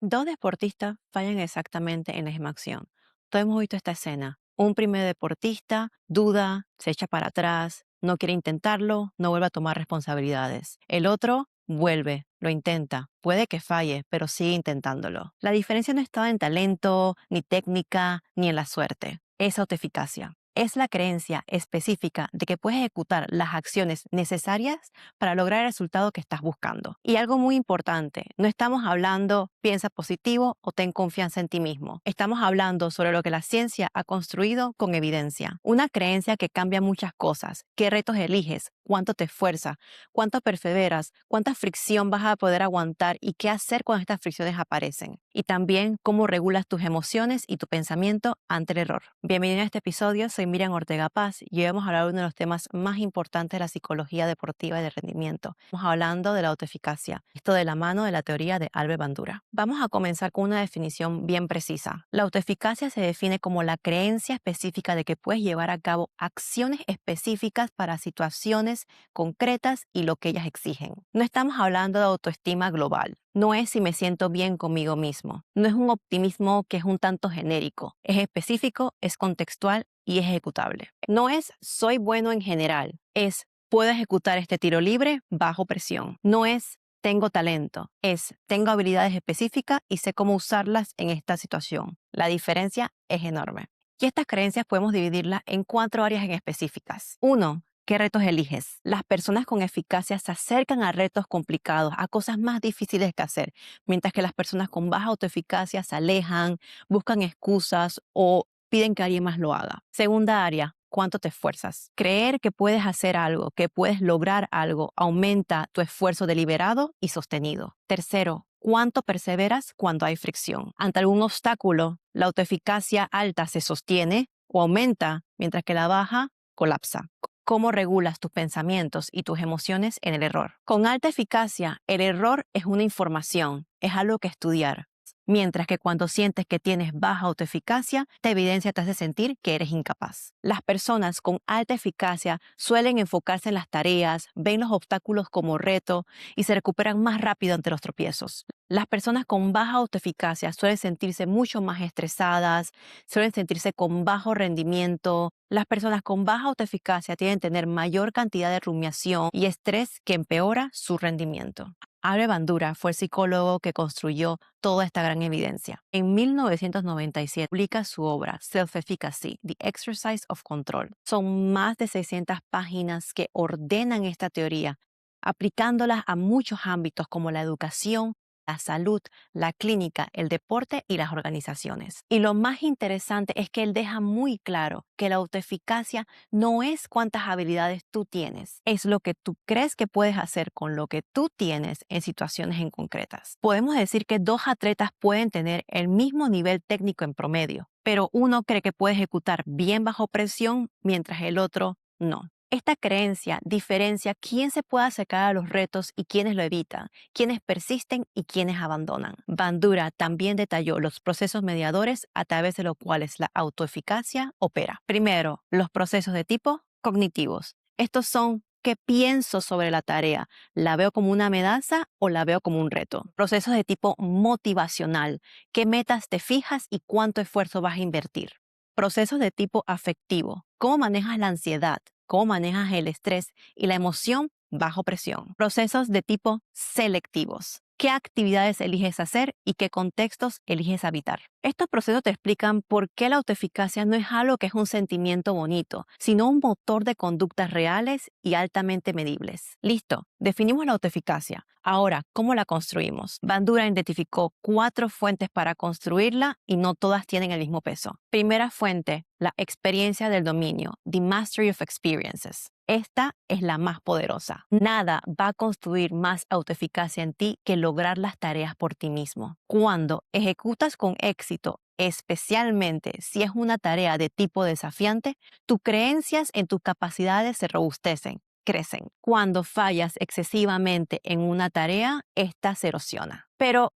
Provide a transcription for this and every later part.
Dos deportistas fallan exactamente en la misma acción. Todos hemos visto esta escena. Un primer deportista duda, se echa para atrás, no quiere intentarlo, no vuelve a tomar responsabilidades. El otro vuelve, lo intenta, puede que falle, pero sigue intentándolo. La diferencia no está en talento, ni técnica, ni en la suerte. Es autoeficacia. Es la creencia específica de que puedes ejecutar las acciones necesarias para lograr el resultado que estás buscando. Y algo muy importante, no estamos hablando piensa positivo o ten confianza en ti mismo. Estamos hablando sobre lo que la ciencia ha construido con evidencia. Una creencia que cambia muchas cosas. ¿Qué retos eliges? ¿Cuánto te esfuerzas? ¿Cuánto perseveras? ¿Cuánta fricción vas a poder aguantar? ¿Y qué hacer cuando estas fricciones aparecen? Y también cómo regulas tus emociones y tu pensamiento ante el error. Bienvenido a este episodio, soy Miriam Ortega Paz y hoy vamos a hablar de uno de los temas más importantes de la psicología deportiva y de rendimiento. Estamos hablando de la autoeficacia, esto de la mano de la teoría de Albert Bandura. Vamos a comenzar con una definición bien precisa. La autoeficacia se define como la creencia específica de que puedes llevar a cabo acciones específicas para situaciones concretas y lo que ellas exigen. No estamos hablando de autoestima global. No es si me siento bien conmigo mismo. No es un optimismo que es un tanto genérico. Es específico, es contextual y es ejecutable. No es soy bueno en general. Es puedo ejecutar este tiro libre bajo presión. No es tengo talento. Es tengo habilidades específicas y sé cómo usarlas en esta situación. La diferencia es enorme. Y estas creencias podemos dividirlas en 4 áreas en específicas. 1. ¿Qué retos eliges? Las personas con eficacia se acercan a retos complicados, a cosas más difíciles que hacer, mientras que las personas con baja autoeficacia se alejan, buscan excusas o piden que alguien más lo haga. Segunda área, ¿cuánto te esfuerzas? Creer que puedes hacer algo, que puedes lograr algo, aumenta tu esfuerzo deliberado y sostenido. Tercero, ¿cuánto perseveras cuando hay fricción? Ante algún obstáculo, la autoeficacia alta se sostiene o aumenta, mientras que la baja colapsa. ¿Cómo regulas tus pensamientos y tus emociones en el error? Con alta eficacia, el error es una información, es algo que estudiar. Mientras que cuando sientes que tienes baja autoeficacia, esta evidencia te hace sentir que eres incapaz. Las personas con alta eficacia suelen enfocarse en las tareas, ven los obstáculos como reto y se recuperan más rápido ante los tropiezos. Las personas con baja autoeficacia suelen sentirse mucho más estresadas, suelen sentirse con bajo rendimiento. Las personas con baja autoeficacia tienden a tener mayor cantidad de rumiación y estrés que empeora su rendimiento. Albert Bandura fue el psicólogo que construyó toda esta gran evidencia. En 1997 publica su obra Self-Efficacy, The Exercise of Control. Son más de 600 páginas que ordenan esta teoría, aplicándolas a muchos ámbitos como la educación, la salud, la clínica, el deporte y las organizaciones. Y lo más interesante es que él deja muy claro que la autoeficacia no es cuántas habilidades tú tienes, es lo que tú crees que puedes hacer con lo que tú tienes en situaciones en concretas. Podemos decir que 2 atletas pueden tener el mismo nivel técnico en promedio, pero uno cree que puede ejecutar bien bajo presión mientras el otro no. Esta creencia diferencia quién se puede acercar a los retos y quiénes lo evitan, quiénes persisten y quiénes abandonan. Bandura también detalló los procesos mediadores a través de los cuales la autoeficacia opera. Primero, los procesos de tipo cognitivos. Estos son ¿qué pienso sobre la tarea? ¿La veo como una amenaza o la veo como un reto? Procesos de tipo motivacional. ¿Qué metas te fijas y cuánto esfuerzo vas a invertir? Procesos de tipo afectivo. ¿Cómo manejas la ansiedad? ¿Cómo manejas el estrés y la emoción bajo presión? Procesos de tipo selectivos. ¿Qué actividades eliges hacer y qué contextos eliges habitar? Estos procesos te explican por qué la autoeficacia no es algo que es un sentimiento bonito, sino un motor de conductas reales y altamente medibles. Listo, definimos la autoeficacia. Ahora, ¿cómo la construimos? Bandura identificó 4 fuentes para construirla y no todas tienen el mismo peso. Primera fuente, la experiencia del dominio, the mastery of experiences. Esta es la más poderosa. Nada va a construir más autoeficacia en ti que lograr las tareas por ti mismo. Cuando ejecutas con éxito, especialmente si es una tarea de tipo desafiante, tus creencias en tus capacidades se robustecen, crecen. Cuando fallas excesivamente en una tarea, esta se erosiona. Pero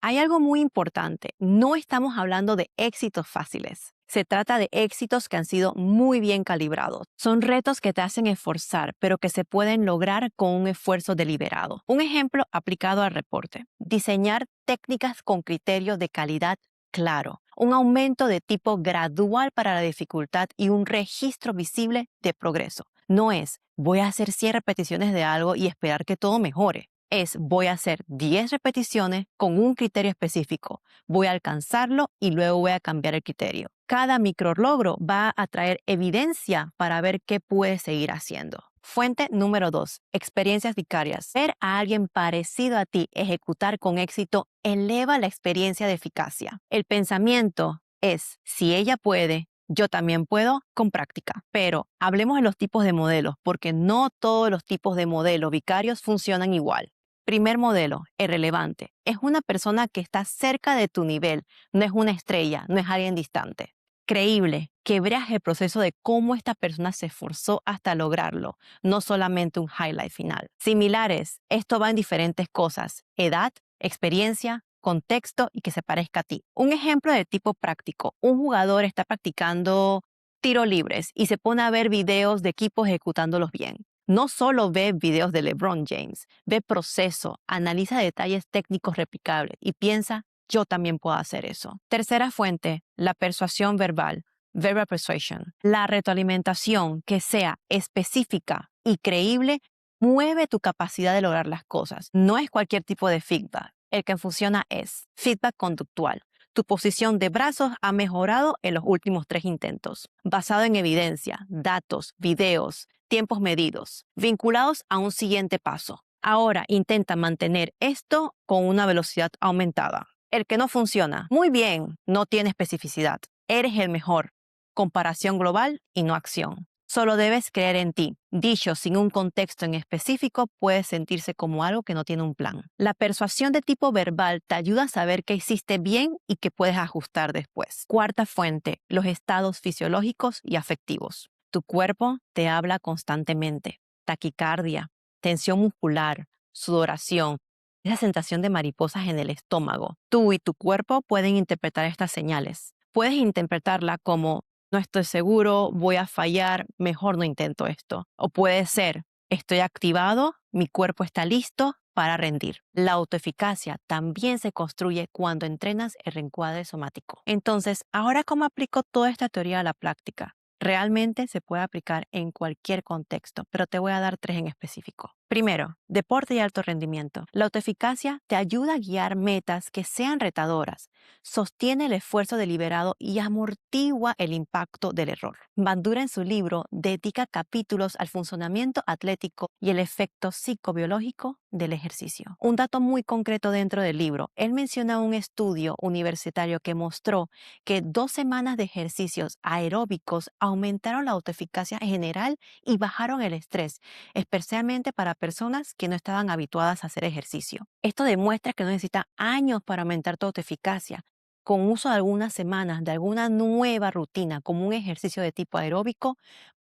hay algo muy importante, no estamos hablando de éxitos fáciles. Se trata de éxitos que han sido muy bien calibrados. Son retos que te hacen esforzar, pero que se pueden lograr con un esfuerzo deliberado. Un ejemplo aplicado al reporte. Diseñar técnicas con criterios de calidad claro. Un aumento de tipo gradual para la dificultad y un registro visible de progreso. No es, voy a hacer 100 repeticiones de algo y esperar que todo mejore. Es, voy a hacer 10 repeticiones con un criterio específico. Voy a alcanzarlo y luego voy a cambiar el criterio. Cada micrologro va a traer evidencia para ver qué puedes seguir haciendo. Fuente número 2. Experiencias vicarias. Ver a alguien parecido a ti ejecutar con éxito eleva la experiencia de eficacia. El pensamiento es, si ella puede, yo también puedo con práctica. Pero hablemos de los tipos de modelos, porque no todos los tipos de modelos vicarios funcionan igual. Primer modelo, el relevante. Es una persona que está cerca de tu nivel, no es una estrella, no es alguien distante. Creíble, que veas el proceso de cómo esta persona se esforzó hasta lograrlo, no solamente un highlight final. Similares, esto va en diferentes cosas, edad, experiencia, contexto y que se parezca a ti. Un ejemplo de tipo práctico, un jugador está practicando tiros libres y se pone a ver videos de equipos ejecutándolos bien. No solo ve videos de LeBron James, ve proceso, analiza detalles técnicos replicables y piensa, yo también puedo hacer eso. Tercera fuente, la persuasión verbal, verbal persuasion. La retroalimentación que sea específica y creíble mueve tu capacidad de lograr las cosas. No es cualquier tipo de feedback. El que funciona es feedback conductual. Tu posición de brazos ha mejorado en los últimos 3 intentos, basado en evidencia, datos, videos, tiempos medidos, vinculados a un siguiente paso. Ahora intenta mantener esto con una velocidad aumentada. El que no funciona, muy bien, no tiene especificidad. Eres el mejor. Comparación global y no acción. Solo debes creer en ti. Dicho sin un contexto en específico, puede sentirse como algo que no tiene un plan. La persuasión de tipo verbal te ayuda a saber que hiciste bien y que puedes ajustar después. Cuarta fuente, los estados fisiológicos y afectivos. Tu cuerpo te habla constantemente. Taquicardia, tensión muscular, sudoración, esa sensación de mariposas en el estómago. Tú y tu cuerpo pueden interpretar estas señales. Puedes interpretarla como no estoy seguro, voy a fallar, mejor no intento esto. O puede ser, estoy activado, mi cuerpo está listo para rendir. La autoeficacia también se construye cuando entrenas el reencuadre somático. Entonces, ¿ahora cómo aplico toda esta teoría a la práctica? Realmente se puede aplicar en cualquier contexto, pero te voy a dar 3 en específico. Primero, deporte y alto rendimiento. La autoeficacia te ayuda a guiar metas que sean retadoras, sostiene el esfuerzo deliberado y amortigua el impacto del error. Bandura en su libro dedica capítulos al funcionamiento atlético y el efecto psicobiológico del ejercicio. Un dato muy concreto dentro del libro, él menciona un estudio universitario que mostró que 2 semanas de ejercicios aeróbicos aumentaron la autoeficacia en general y bajaron el estrés, especialmente para personas que no estaban habituadas a hacer ejercicio. Esto demuestra que no necesita años para aumentar tu autoeficacia. Con uso de algunas semanas de alguna nueva rutina, como un ejercicio de tipo aeróbico,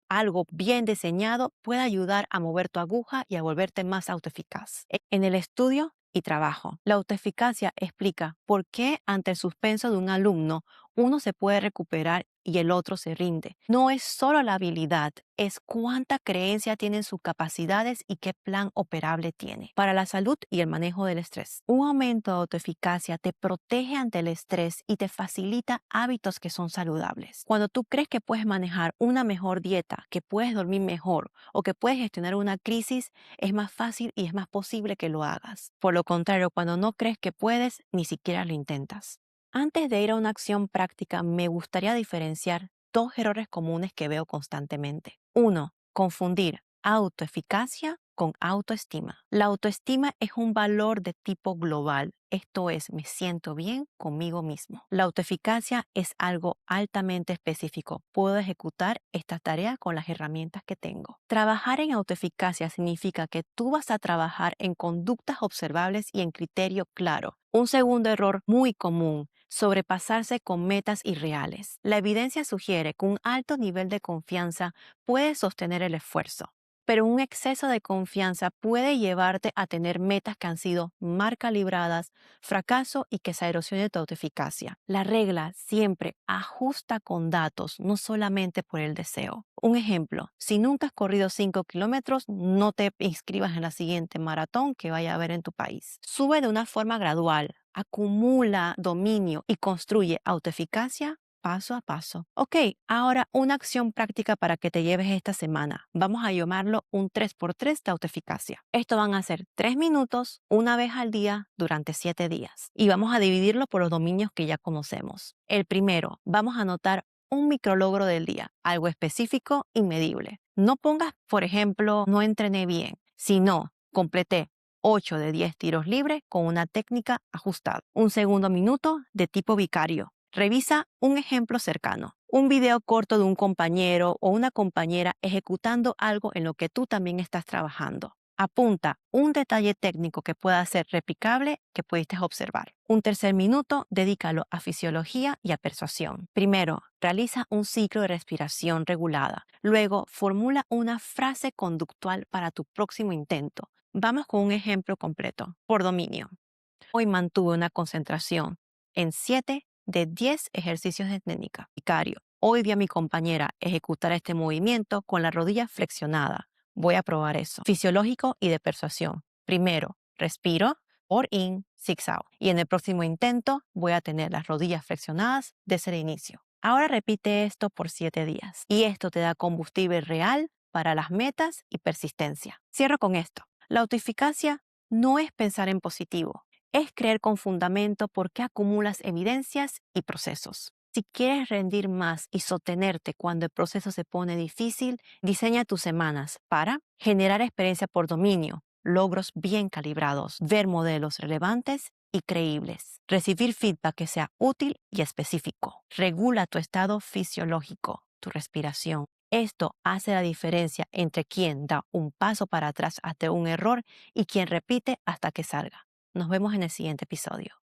algo bien diseñado puede ayudar a mover tu aguja y a volverte más autoeficaz. En el estudio y trabajo, la autoeficacia explica por qué ante el suspenso de un alumno uno se puede recuperar y el otro se rinde. No es solo la habilidad, es cuánta creencia tiene en sus capacidades y qué plan operable tiene. Para la salud y el manejo del estrés, un aumento de autoeficacia te protege ante el estrés y te facilita hábitos que son saludables. Cuando tú crees que puedes manejar una mejor dieta, que puedes dormir mejor o que puedes gestionar una crisis, es más fácil y es más posible que lo hagas. Por lo contrario, cuando no crees que puedes, ni siquiera lo intentas. Antes de ir a una acción práctica, me gustaría diferenciar 2 errores comunes que veo constantemente. 1. Confundir autoeficacia con autoestima. La autoestima es un valor de tipo global. Esto es, me siento bien conmigo mismo. La autoeficacia es algo altamente específico. Puedo ejecutar esta tarea con las herramientas que tengo. Trabajar en autoeficacia significa que tú vas a trabajar en conductas observables y en criterio claro. Un segundo error muy común, sobrepasarse con metas irreales. La evidencia sugiere que un alto nivel de confianza puede sostener el esfuerzo, pero un exceso de confianza puede llevarte a tener metas que han sido mal calibradas, fracaso y que se erosione tu autoeficacia. La regla siempre ajusta con datos, no solamente por el deseo. Un ejemplo, si nunca has corrido 5 kilómetros, no te inscribas en la siguiente maratón que vaya a haber en tu país. Sube de una forma gradual, acumula dominio y construye autoeficacia paso a paso. Ok, ahora una acción práctica para que te lleves esta semana. Vamos a llamarlo un 3x3 de autoeficacia. Esto van a ser 3 minutos una vez al día durante 7 días. Y vamos a dividirlo por los dominios que ya conocemos. El primero, vamos a anotar un micrologro del día, algo específico y medible. No pongas, por ejemplo, no entrené bien, sino completé 8 de 10 tiros libres con una técnica ajustada. Un segundo minuto de tipo vicario. Revisa un ejemplo cercano, un video corto de un compañero o una compañera ejecutando algo en lo que tú también estás trabajando. Apunta un detalle técnico que pueda ser replicable que pudiste observar. Un tercer minuto, dedícalo a fisiología y a persuasión. Primero, realiza un ciclo de respiración regulada. Luego, formula una frase conductual para tu próximo intento. Vamos con un ejemplo completo. Por dominio. Hoy mantuve una concentración en 7 de 10 ejercicios de técnica. Vicario. Hoy vi a mi compañera ejecutar este movimiento con la rodilla flexionada. Voy a probar eso. Fisiológico y de persuasión. Primero, respiro, por in, six out. Y en el próximo intento voy a tener las rodillas flexionadas desde el inicio. Ahora repite esto por 7 días. Y esto te da combustible real para las metas y persistencia. Cierro con esto. La autoeficacia no es pensar en positivo. Es creer con fundamento porque acumulas evidencias y procesos. Si quieres rendir más y sostenerte cuando el proceso se pone difícil, diseña tus semanas para generar experiencia por dominio, logros bien calibrados, ver modelos relevantes y creíbles, recibir feedback que sea útil y específico. Regula tu estado fisiológico, tu respiración. Esto hace la diferencia entre quien da un paso para atrás ante un error y quien repite hasta que salga. Nos vemos en el siguiente episodio.